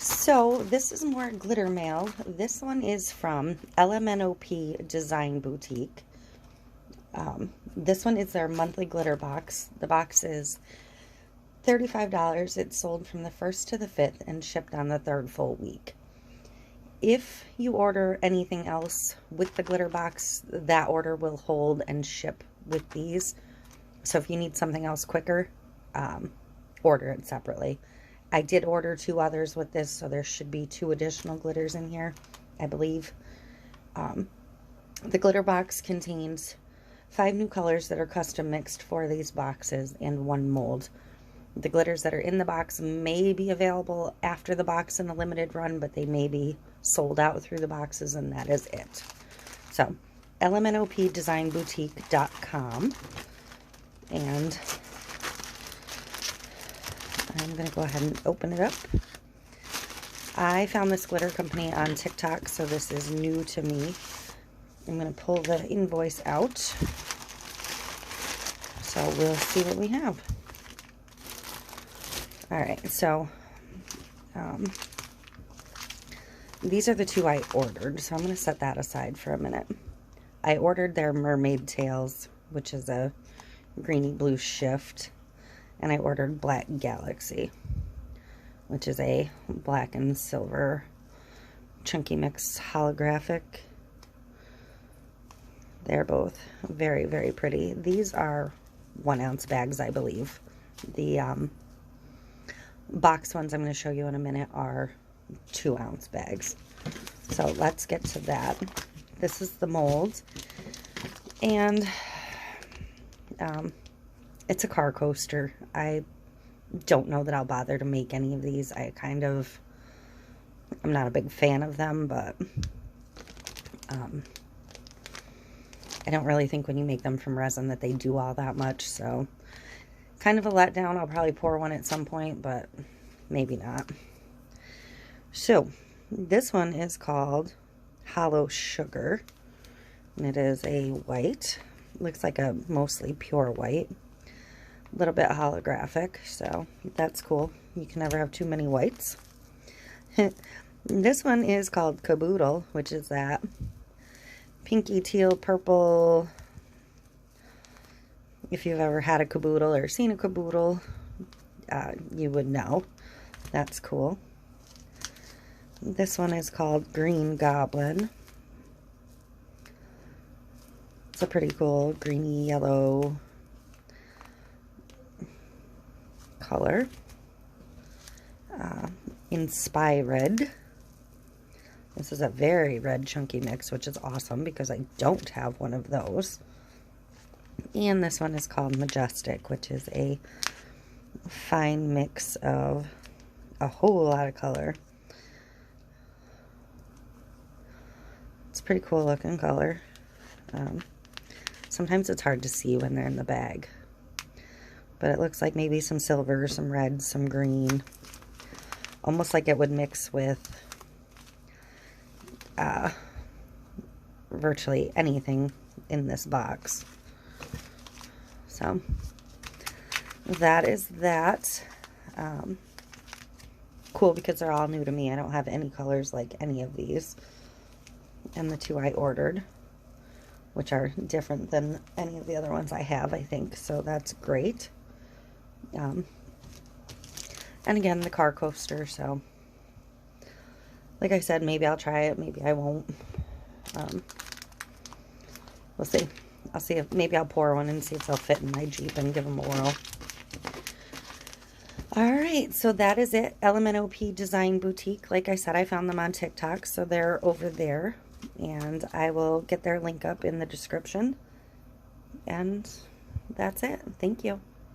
So this is more glitter mail. This one is from LMNOP Design Boutique. This one is their monthly glitter box. The box is $35. It's sold from the 1st to the 5th and shipped on the 3rd full week. If you order anything else with the glitter box, that order will hold and ship with these. So if you need something else quicker, order it separately. I did order 2 others with this, so there should be 2 additional glitters in here, I believe. The glitter box contains 5 new colors that are custom mixed for these boxes and 1 mold. The glitters that are in the box may be available after the box in a limited run, but they may be sold out through the boxes, and that is it. So, LMNOPDesignBoutique.com. And I'm going to go ahead and open it up. I found this glitter company on TikTok, so this is new to me. I'm going to pull the invoice out. So we'll see what we have. Alright, so these are the 2 I ordered, so I'm going to set that aside for a minute. I ordered their Mermaid Tails, which is a greeny blue shift. And I ordered Black Galaxy, which is a black and silver chunky mix holographic. They're both very, very pretty. These are 1-ounce bags, I believe. The box ones I'm going to show you in a minute are 2-ounce bags. So let's get to that. This is the mold. And it's a car coaster. I don't know that I'll bother to make any of these. I'm not a big fan of them, but I don't really think when you make them from resin that they do all that much, so kind of a letdown. I'll probably pour one at some point, but maybe not. So, this one is called Hollow Sugar, and it is a white. Looks like a mostly pure white. A little bit holographic, so that's cool. You can never have too many whites. This one is called Caboodle, which is that pinky teal purple. If you've ever had a caboodle or seen a caboodle, you would know. That's cool. This one is called Green Goblin. It's a pretty cool greeny yellow color. Inspired. This is a very red chunky mix, which is awesome because I don't have one of those. And this one is called Majestic, which is a fine mix of a whole lot of color. It's a pretty cool looking color. Sometimes it's hard to see when they're in the bag. But it looks like maybe some silver, some red, some green. Almost like it would mix with virtually anything in this box. So, that is that. Cool because they're all new to me. I don't have any colors like any of these. And the 2 I ordered, which are different than any of the other ones I have, I think. So that's great. And again, the car coaster, so like I said, maybe I'll try it, maybe I won't. We'll see. I'll see if maybe I'll pour one and see if they'll fit in my Jeep and give them a whirl. Alright, so that is it. LMNOP Design Boutique. Like I said, I found them on TikTok, so they're over there. And I will get their link up in the description. And that's it. Thank you.